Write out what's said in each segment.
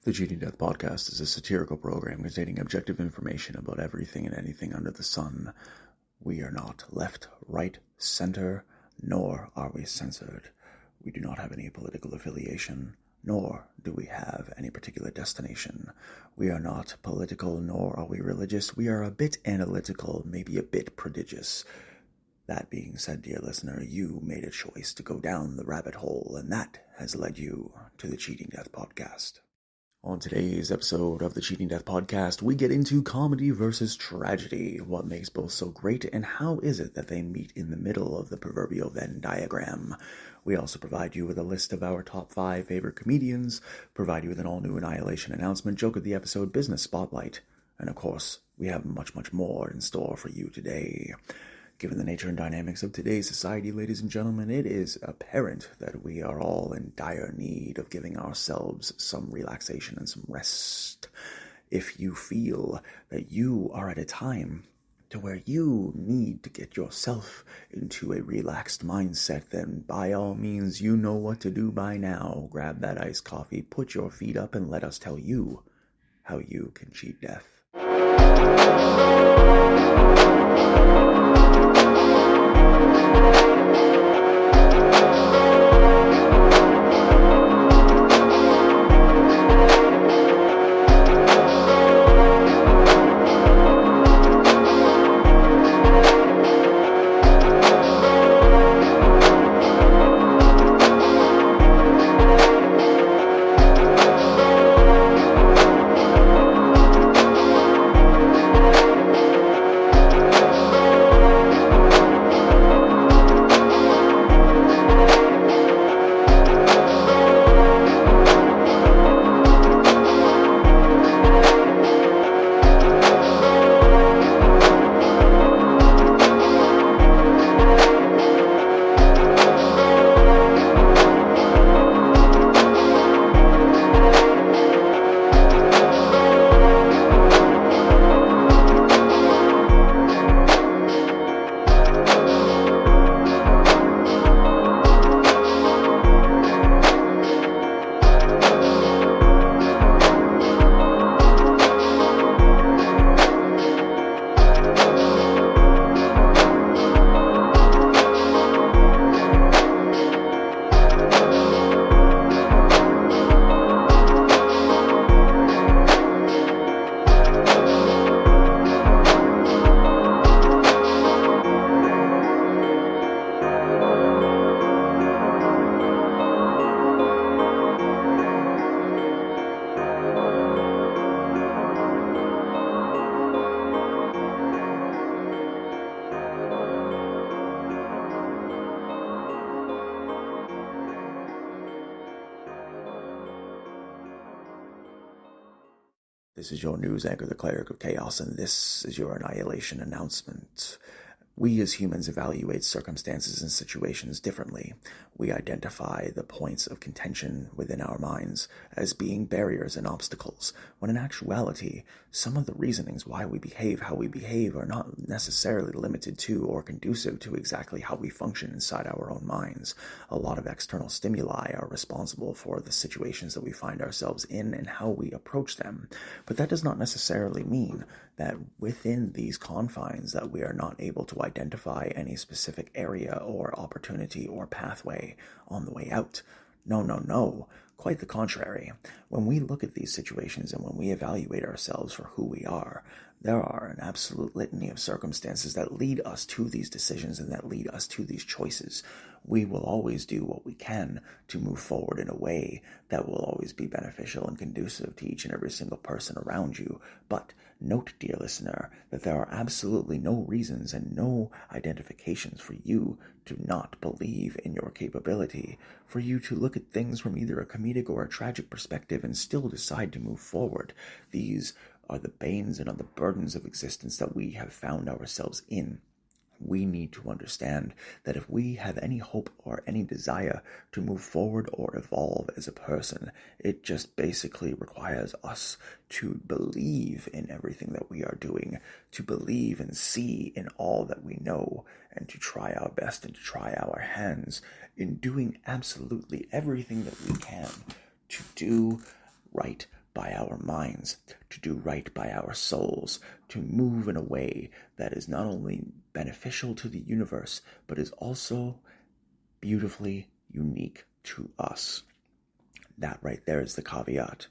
The Cheating Death Podcast is a satirical program containing objective information about everything and anything under the sun. We are not left, right, center, nor are we censored. We do not have any political affiliation, nor do we have any particular destination. We are not political, nor are we religious. We are a bit analytical, maybe a bit prodigious. That being said, dear listener, you made a choice to go down the rabbit hole, and that has led you to the Cheating Death Podcast. On today's episode of the Cheating Death Podcast, we get into comedy versus tragedy, what makes both so great, and how is it that they meet in the middle of the proverbial Venn diagram. We also provide you with a list of our top 5 favorite comedians, provide you with an all-new Annihilation Announcement, joke of the episode, business spotlight, and of course, we have much, much more in store for you today. Given the nature and dynamics of today's society, ladies and gentlemen, it is apparent that we are all in dire need of giving ourselves some relaxation and some rest. If you feel that you are at a time to where you need to get yourself into a relaxed mindset, then by all means, you know what to do by now. Grab that iced coffee, put your feet up, and let us tell you how you can cheat death. This is your news anchor, the Cleric of Chaos, and this is your Annihilation Announcement. We as humans evaluate circumstances and situations differently. We identify the points of contention within our minds as being barriers and obstacles, when in actuality, some of the reasonings why we behave how we behave are not necessarily limited to or conducive to exactly how we function inside our own minds. A lot of external stimuli are responsible for the situations that we find ourselves in and how we approach them. But that does not necessarily mean that within these confines that we are not able to identify any specific area or opportunity or pathway on the way out. No. Quite the contrary. When we look at these situations and when we evaluate ourselves for who we are, there are an absolute litany of circumstances that lead us to these decisions and that lead us to these choices. We will always do what we can to move forward in a way that will always be beneficial and conducive to each and every single person around you. But note, dear listener, that there are absolutely no reasons and no identifications for you to not believe in your capability, for you to look at things from either a comedic or a tragic perspective and still decide to move forward. These are the banes and are the burdens of existence that we have found ourselves in. We need to understand that if we have any hope or any desire to move forward or evolve as a person, it just basically requires us to believe in everything that we are doing, to believe and see in all that we know, and to try our best and to try our hands in doing absolutely everything that we can to do right by our minds, to do right by our souls, to move in a way that is not only beneficial to the universe, but is also beautifully unique to us. That right there is the caveat.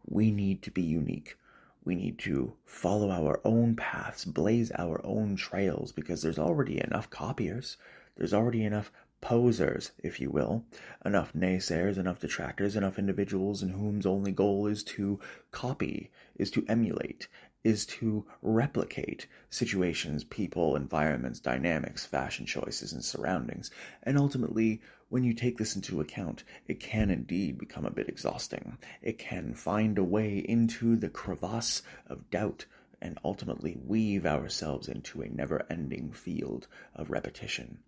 We need to be unique. We need to follow our own paths, blaze our own trails, because there's already enough copiers. There's already enough posers, if you will, enough naysayers, enough detractors, enough individuals in whom's only goal is to copy, is to emulate, is to replicate situations, people, environments, dynamics, fashion choices, and surroundings. And ultimately, when you take this into account, it can indeed become a bit exhausting. It can find a way into the crevasse of doubt and ultimately weave ourselves into a never-ending field of repetition.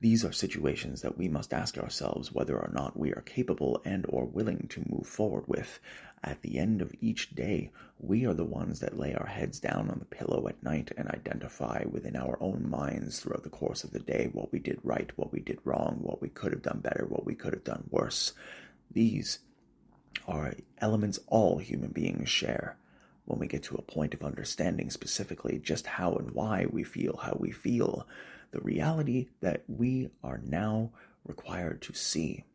These are situations that we must ask ourselves whether or not we are capable and or willing to move forward with. At the end of each day, we are the ones that lay our heads down on the pillow at night and identify within our own minds throughout the course of the day what we did right, what we did wrong, what we could have done better, what we could have done worse. These are elements all human beings share. When we get to a point of understanding specifically just how and why we feel how we feel, the reality that we are now required to see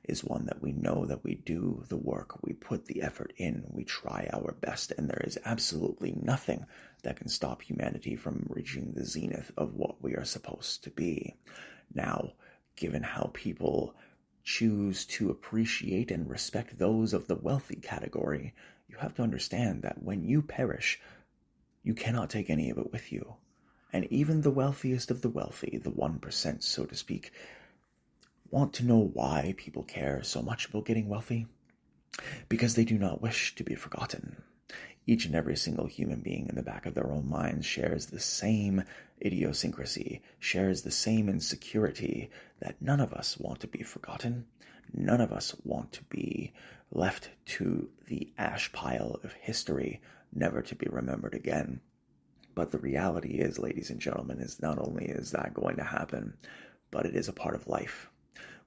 is one that we know that we do the work, we put the effort in, we try our best, and there is absolutely nothing that can stop humanity from reaching the zenith of what we are supposed to be. Now, given how people choose to appreciate and respect those of the wealthy category, you have to understand that when you perish, you cannot take any of it with you. And even the wealthiest of the wealthy, the 1%, so to speak, want to know why people care so much about getting wealthy? Because they do not wish to be forgotten. Each and every single human being in the back of their own minds shares the same idiosyncrasy, shares the same insecurity that none of us want to be forgotten. None of us want to be left to the ash pile of history, never to be remembered again. But the reality is, ladies and gentlemen, is not only is that going to happen, but it is a part of life.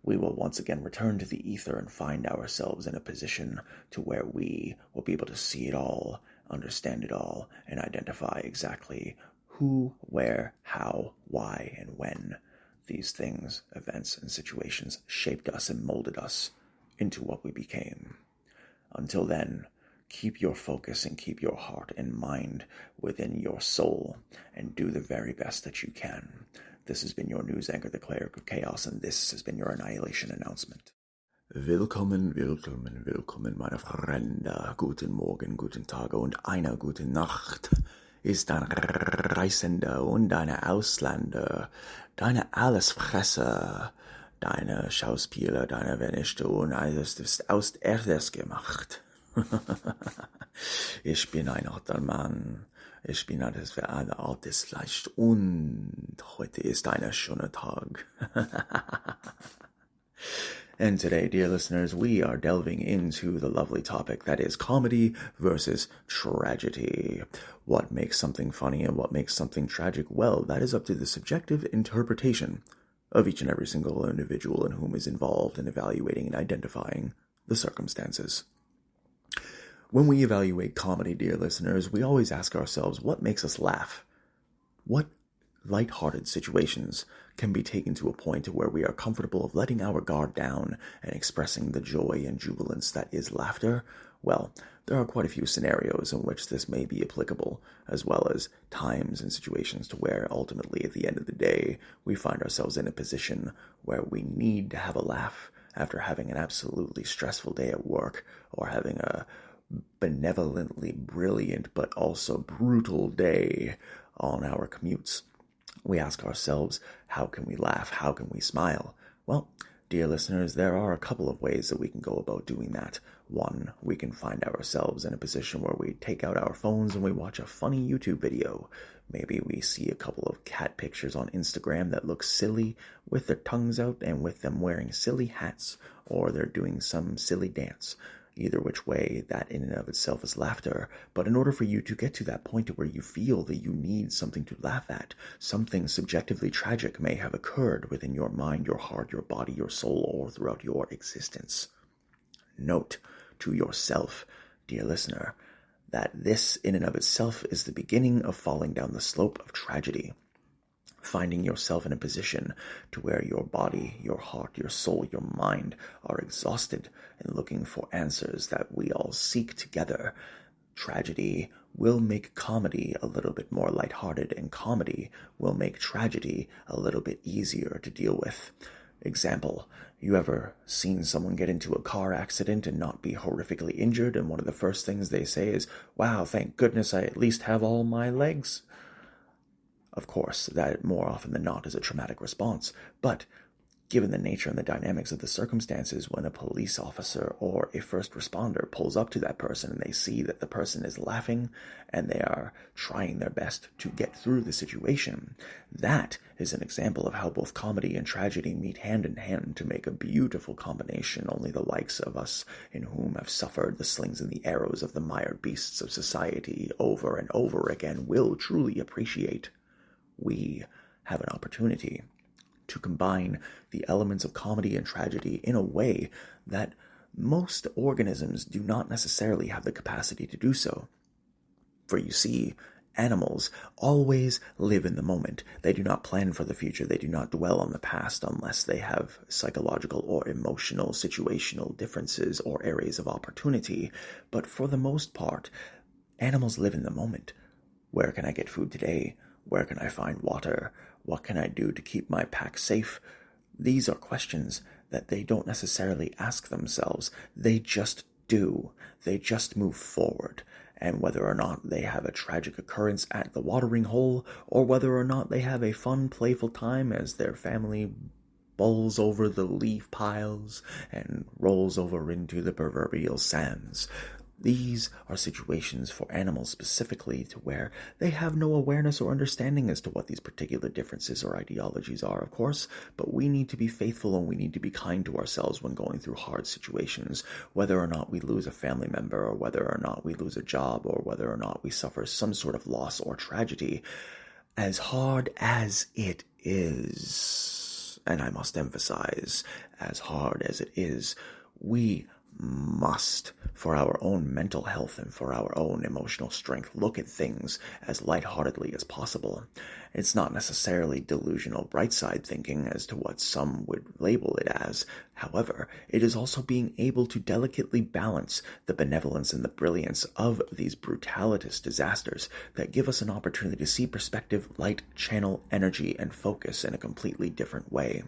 We will once again return to the ether and find ourselves in a position to where we will be able to see it all, understand it all, and identify exactly who, where, how, why, and when these things, events, and situations shaped us and molded us into what we became. Until then, keep your focus and keep your heart and mind within your soul and do the very best that you can. This has been your news anchor, the Cleric of Chaos, and this has been your Annihilation Announcement. Willkommen, willkommen, willkommen, meine Freunde. Guten Morgen, guten Tag und eine gute Nacht. Ist ein Reisender und eine Ausländer, deine Allesfresser, deine Schauspieler, deine Vernichter und alles ist aus Erdes gemacht. Ich bin ein alter Mann. Ich bin alles für ein altes Fleisch und heute ist ein schöner Tag. And today, dear listeners, we are delving into the lovely topic that is comedy versus tragedy. What makes something funny and what makes something tragic? Well, that is up to the subjective interpretation of each and every single individual in whom is involved in evaluating and identifying the circumstances. When we evaluate comedy, dear listeners, we always ask ourselves, what makes us laugh? What light-hearted situations can be taken to a point where we are comfortable of letting our guard down and expressing the joy and jubilance that is laughter? Well, there are quite a few scenarios in which this may be applicable, as well as times and situations to where ultimately at the end of the day, we find ourselves in a position where we need to have a laugh after having an absolutely stressful day at work or having a benevolently brilliant but also brutal day on our commutes. We ask ourselves, how can we laugh? How can we smile? Well, dear listeners, there are a couple of ways that we can go about doing that. One, we can find ourselves in a position where we take out our phones and we watch a funny YouTube video. Maybe we see a couple of cat pictures on Instagram that look silly with their tongues out and with them wearing silly hats, or they're doing some silly dance. Either which way, that in and of itself is laughter. But in order for you to get to that point where you feel that you need something to laugh at, something subjectively tragic may have occurred within your mind, your heart, your body, your soul, or throughout your existence. Note to yourself, dear listener, that this in and of itself is the beginning of falling down the slope of tragedy. Finding yourself in a position to where your body, your heart, your soul, your mind are exhausted and looking for answers that we all seek together. Tragedy will make comedy a little bit more lighthearted, and comedy will make tragedy a little bit easier to deal with. Example, you ever seen someone get into a car accident and not be horrifically injured, and one of the first things they say is, "Wow, thank goodness I at least have all my legs"? Of course, that more often than not is a traumatic response, but given the nature and the dynamics of the circumstances, when a police officer or a first responder pulls up to that person and they see that the person is laughing and they are trying their best to get through the situation, that is an example of how both comedy and tragedy meet hand in hand to make a beautiful combination only the likes of us, in whom have suffered the slings and the arrows of the mired beasts of society over and over again, will truly appreciate. We have an opportunity to combine the elements of comedy and tragedy in a way that most organisms do not necessarily have the capacity to do so. For you see, animals always live in the moment. They do not plan for the future. They do not dwell on the past unless they have psychological or emotional situational differences or areas of opportunity. But for the most part, animals live in the moment. Where can I get food today? Where can I find water? What can I do to keep my pack safe? These are questions that they don't necessarily ask themselves. They just do. They just move forward. And whether or not they have a tragic occurrence at the watering hole, or whether or not they have a fun, playful time as their family bowls over the leaf piles and rolls over into the proverbial sands, these are situations for animals specifically to where they have no awareness or understanding as to what these particular differences or ideologies are, of course, but we need to be faithful and we need to be kind to ourselves when going through hard situations, whether or not we lose a family member, or whether or not we lose a job, or whether or not we suffer some sort of loss or tragedy. As hard as it is, and I must emphasize, as hard as it is, we must, for our own mental health and for our own emotional strength, look at things as lightheartedly as possible. It's not necessarily delusional bright side thinking as to what some would label it as. However, it is also being able to delicately balance the benevolence and the brilliance of these brutalitous disasters that give us an opportunity to see perspective, light, channel, energy, and focus in a completely different way.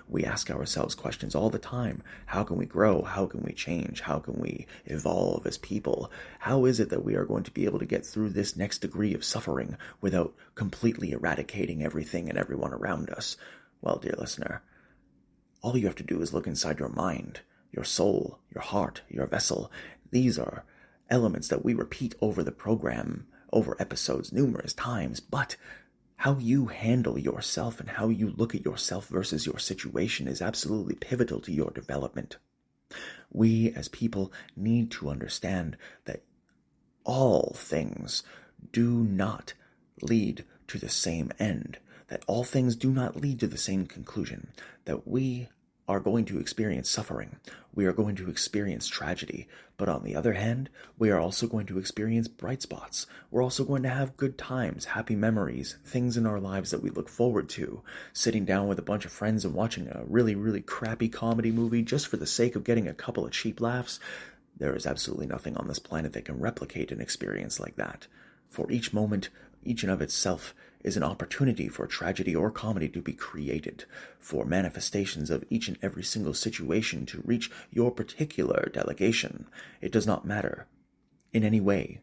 We ask ourselves questions all the time. How can we grow? How can we change? How can we evolve as people? How is it that we are going to be able to get through this next degree of suffering without completely eradicating everything and everyone around us? Well, dear listener, all you have to do is look inside your mind, your soul, your heart, your vessel. These are elements that we repeat over the program, over episodes numerous times, but how you handle yourself and how you look at yourself versus your situation is absolutely pivotal to your development. We as people need to understand that all things do not lead to the same end, that all things do not lead to the same conclusion, that we are going to experience suffering, we are going to experience tragedy, but on the other hand, we are also going to experience bright spots. We're also going to have good times, happy memories, things in our lives that we look forward to, sitting down with a bunch of friends and watching a really, really crappy comedy movie just for the sake of getting a couple of cheap laughs. There is absolutely nothing on this planet that can replicate an experience like that. For each moment, each and of itself, is an opportunity for tragedy or comedy to be created, for manifestations of each and every single situation to reach your particular delegation. It does not matter in any way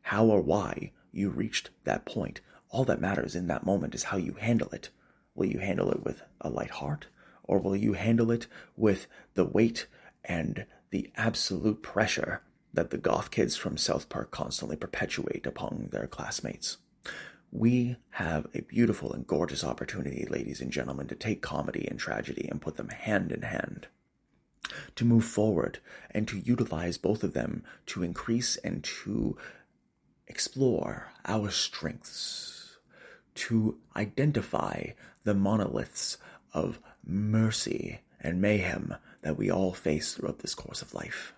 how or why you reached that point. All that matters in that moment is how you handle it. Will you handle it with a light heart, or will you handle it with the weight and the absolute pressure that the goth kids from South Park constantly perpetuate upon their classmates? We have a beautiful and gorgeous opportunity, ladies and gentlemen, to take comedy and tragedy and put them hand in hand, to move forward and to utilize both of them to increase and to explore our strengths, to identify the monoliths of mercy and mayhem that we all face throughout this course of life.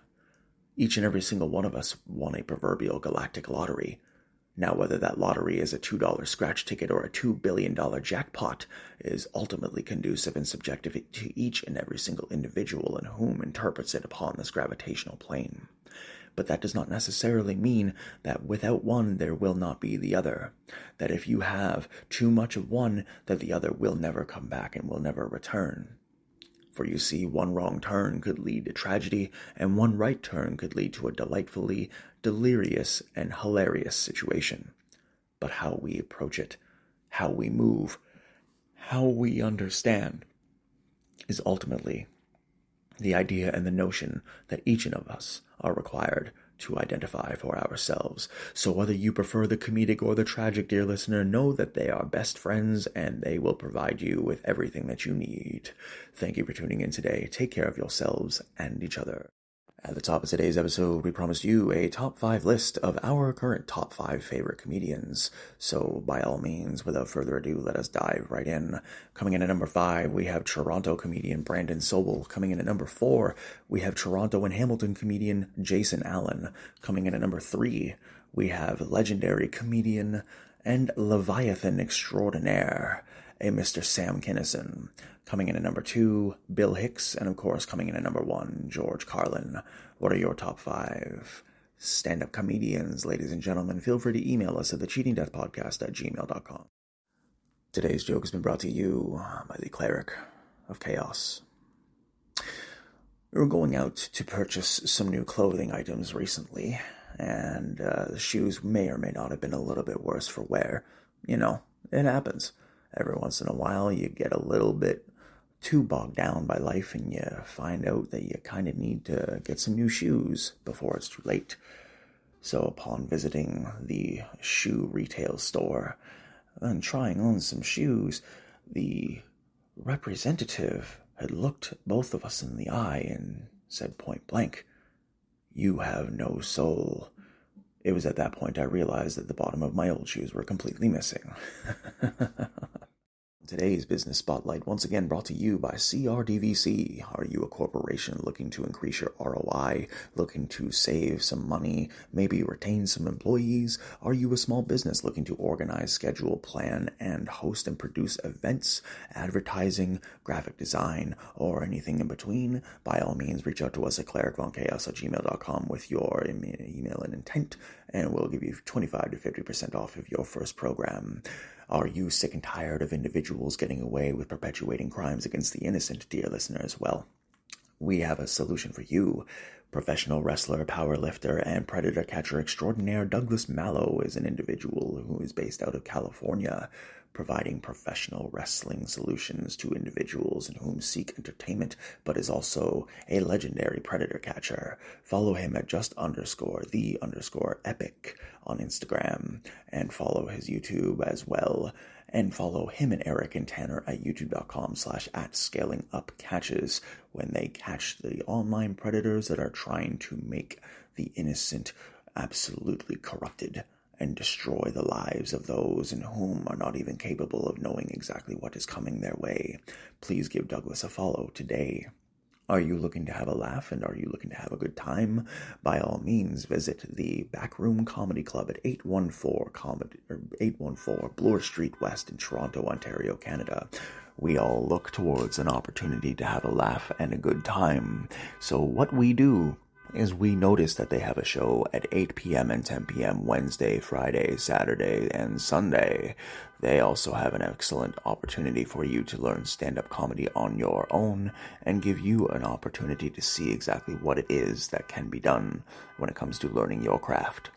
Each and every single one of us won a proverbial galactic lottery. Now, whether that lottery is a $2 scratch ticket or a $2 billion jackpot is ultimately conducive and subjective to each and every single individual and whom interprets it upon this gravitational plane. But that does not necessarily mean that without one there will not be the other. That if you have too much of one, that the other will never come back and will never return. For you see, one wrong turn could lead to tragedy, and one right turn could lead to a delightfully delirious and hilarious situation. But how we approach it, how we move, how we understand, is ultimately the idea and the notion that each of us are required to identify for ourselves. So whether you prefer the comedic or the tragic, dear listener, know that they are best friends and they will provide you with everything that you need. Thank you for tuning in today. Take care of yourselves and each other. At the top of today's episode, we promised you a top 5 list of our current top 5 favorite comedians. So, by all means, without further ado, let us dive right in. Coming in at number 5, we have Toronto comedian Brandon Sobel. Coming in at number 4, we have Toronto and Hamilton comedian Jason Allen. Coming in at number 3, we have legendary comedian and Leviathan extraordinaire, a Mr. Sam Kinison. Coming in at number 2, Bill Hicks, and of course coming in at number 1, George Carlin. What are your top 5 stand-up comedians, ladies and gentlemen? Feel free to email us at thecheatingdeathpodcast@gmail.com. Today's joke has been brought to you by the Cleric of Chaos. We were going out to purchase some new clothing items recently, and the shoes may or may not have been a little bit worse for wear. You know, it happens. Every once in a while, you get a little bit too bogged down by life and you find out that you kind of need to get some new shoes before it's too late. So upon visiting the shoe retail store and trying on some shoes, the representative had looked both of us in the eye and said point blank, "You have no soul." It was at that point I realized that the bottom of my old shoes were completely missing. Today's Business Spotlight once again brought to you by CRDVC. Are you a corporation looking to increase your ROI, looking to save some money, maybe retain some employees? Are you a small business looking to organize, schedule, plan, and host and produce events, advertising, graphic design, or anything in between? By all means, reach out to us at clericvonchaos@gmail.com with your email and intent, and we'll give you 25 to 50% off of your first program. Are you sick and tired of individuals getting away with perpetuating crimes against the innocent, dear listeners? Well, we have a solution for you. Professional wrestler, powerlifter, and predator catcher extraordinaire Douglas Mallow is an individual who is based out of California, providing professional wrestling solutions to individuals in whom seek entertainment, but is also a legendary predator catcher. Follow him at _the_epic on Instagram, and follow his YouTube as well. And follow him and Eric and Tanner at youtube.com/@scalingupcatches when they catch the online predators that are trying to make the innocent absolutely corrupted and destroy the lives of those in whom are not even capable of knowing exactly what is coming their way. Please give Douglas a follow today. Are you looking to have a laugh and are you looking to have a good time? By all means, visit the Backroom Comedy Club at 814 Bloor Street West in Toronto, Ontario, Canada. We all look towards an opportunity to have a laugh and a good time. So what we do is we notice that they have a show at 8 p.m. and 10 p.m. Wednesday, Friday, Saturday, and Sunday. They also have an excellent opportunity for you to learn stand-up comedy on your own and give you an opportunity to see exactly what it is that can be done when it comes to learning your craft.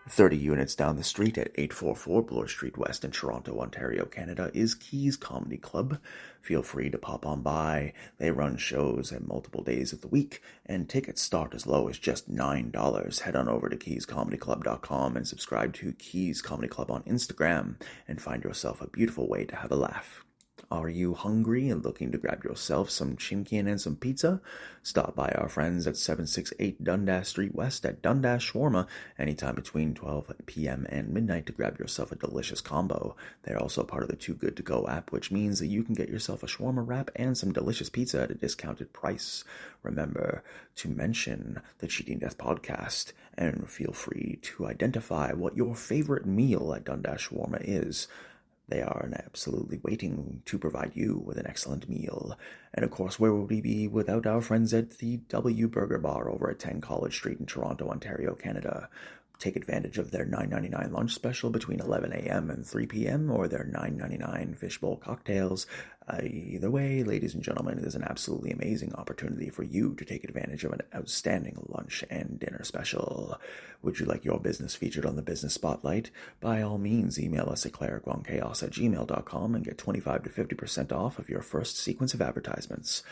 30 units down the street at 844 Bloor Street West in Toronto, Ontario, Canada is Keys Comedy Club. Feel free to pop on by. They run shows at multiple days of the week, and tickets start as low as just $9. Head on over to keyscomedyclub.com and subscribe to Keys Comedy Club on Instagram and find yourself a beautiful way to have a laugh. Are you hungry and looking to grab yourself some chimkin and some pizza? Stop by our friends at 768 Dundas Street West at Dundas Shawarma anytime between 12 p.m. and midnight to grab yourself a delicious combo. They're also part of the Too Good To Go app, which means that you can get yourself a shawarma wrap and some delicious pizza at a discounted price. Remember to mention the Cheating Death podcast, and feel free to identify what your favorite meal at Dundas Shawarma is. They are absolutely waiting to provide you with an excellent meal. And of course, where would we be without our friends at the W Burger Bar over at 10 College Street in Toronto, Ontario, Canada? Take advantage of their $9.99 lunch special between 11 a.m. and 3 p.m. or their $9.99 fishbowl cocktails. Either way, ladies and gentlemen, it is an absolutely amazing opportunity for you to take advantage of an outstanding lunch and dinner special. Would you like your business featured on the Business Spotlight? By all means, email us at clericchaos@gmail.com and get 25 to 50% off of your first sequence of advertisements.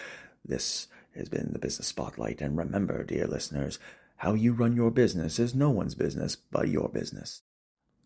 This has been the Business Spotlight, and remember, dear listeners, how you run your business is no one's business but your business.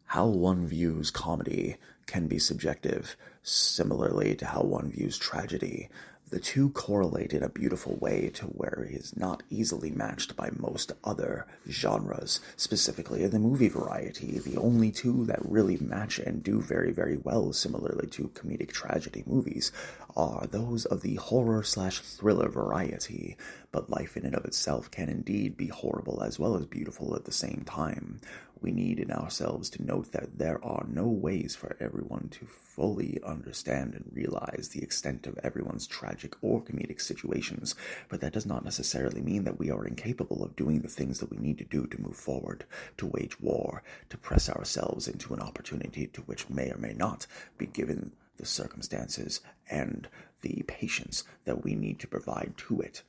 How one views comedy can be subjective, similarly to how one views tragedy. The two correlate in a beautiful way to where it is not easily matched by most other genres, specifically in the movie variety. The only two that really match and do very, very well, similarly to comedic tragedy movies, are those of the horror/thriller variety. But life in and of itself can indeed be horrible as well as beautiful at the same time. We need in ourselves to note that there are no ways for everyone to fully understand and realize the extent of everyone's tragic or comedic situations, but that does not necessarily mean that we are incapable of doing the things that we need to do to move forward, to wage war, to press ourselves into an opportunity to which may or may not be given the circumstances and the patience that we need to provide to it.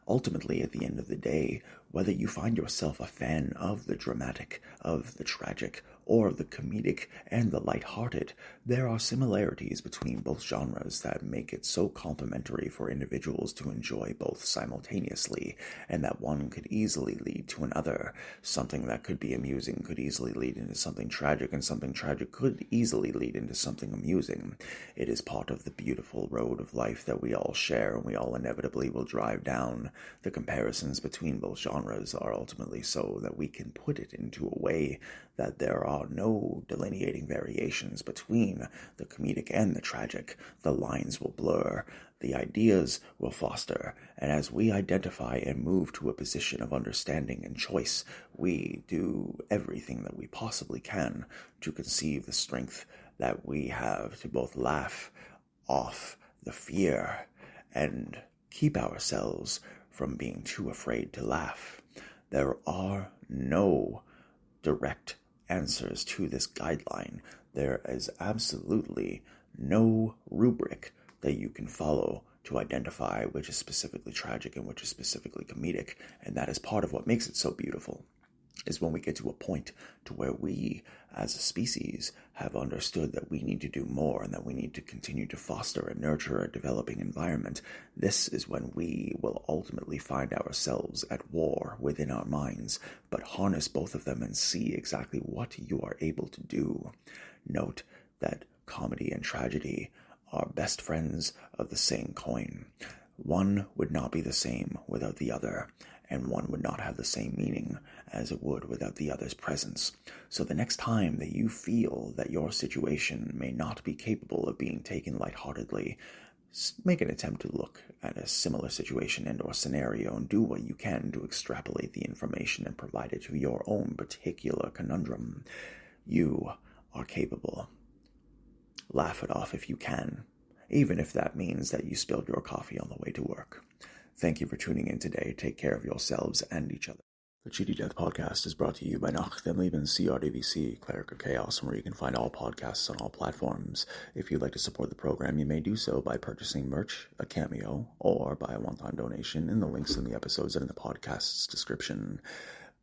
Ultimately, at the end of the day, whether you find yourself a fan of the dramatic, of the tragic, or the comedic and the lighthearted, there are similarities between both genres that make it so complementary for individuals to enjoy both simultaneously, and that one could easily lead to another. Something that could be amusing could easily lead into something tragic, and something tragic could easily lead into something amusing. It is part of the beautiful road of life that we all share, and we all inevitably will drive down. The comparisons between both genres are ultimately so that we can put it into a way that there are no delineating variations between the comedic and the tragic. The lines will blur, the ideas will foster, and as we identify and move to a position of understanding and choice, we do everything that we possibly can to conceive the strength that we have to both laugh off the fear and keep ourselves from being too afraid to laugh. There are no direct answers to this guideline. There is absolutely no rubric that you can follow to identify which is specifically tragic and which is specifically comedic, and that is part of what makes it so beautiful, is when we get to a point to where we, as a species, have understood that we need to do more and that we need to continue to foster and nurture a developing environment. This is when we will ultimately find ourselves at war within our minds, but harness both of them and see exactly what you are able to do. Note that comedy and tragedy are best friends of the same coin. One would not be the same without the other, and one would not have the same meaning as it would without the other's presence. So the next time that you feel that your situation may not be capable of being taken lightheartedly, make an attempt to look at a similar situation and or scenario and do what you can to extrapolate the information and provide it to your own particular conundrum. You are capable. Laugh it off if you can, even if that means that you spilled your coffee on the way to work. Thank you for tuning in today. Take care of yourselves and each other. The Cheating Death podcast is brought to you by Nach dem Leben CRDVC, Cleric of Chaos, where you can find all podcasts on all platforms. If you'd like to support the program, you may do so by purchasing merch, a cameo, or by a one-time donation in the links in the episodes and in the podcast's description.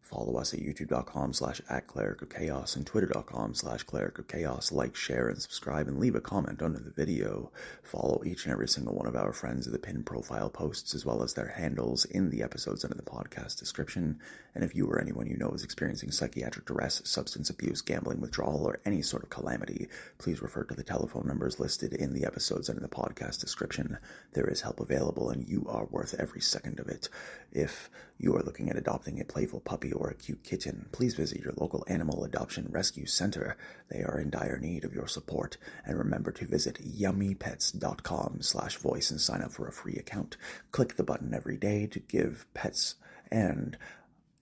Follow us at youtube.com/@clericofchaos and twitter.com/clericofchaos. Like, share, and subscribe, and leave a comment under the video. Follow each and every single one of our friends in the pinned profile posts, as well as their handles in the episodes under the podcast description. And if you or anyone you know is experiencing psychiatric duress, substance abuse, gambling withdrawal, or any sort of calamity, please refer to the telephone numbers listed in the episodes under the podcast description. There is help available, and you are worth every second of it. If you are looking at adopting a playful puppy or a cute kitten, please visit your local animal adoption rescue center. They are in dire need of your support. And remember to visit yummypets.com/voice and sign up for a free account. Click the button every day to give pets and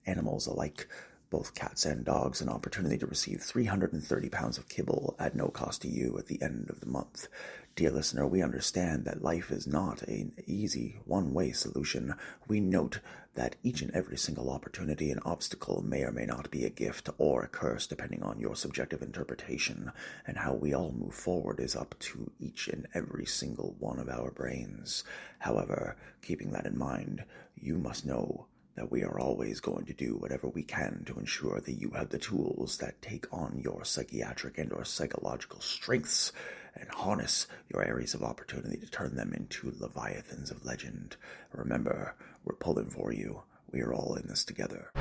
animals alike, both cats and dogs, an opportunity to receive 330 pounds of kibble at no cost to you at the end of the month. Dear listener, we understand that life is not an easy one-way solution. We note that each and every single opportunity and obstacle may or may not be a gift or a curse, depending on your subjective interpretation, and how we all move forward is up to each and every single one of our brains. However, keeping that in mind, you must know that we are always going to do whatever we can to ensure that you have the tools that take on your psychiatric and or psychological strengths and harness your areas of opportunity to turn them into leviathans of legend. Remember, we're pulling for you. We are all in this together.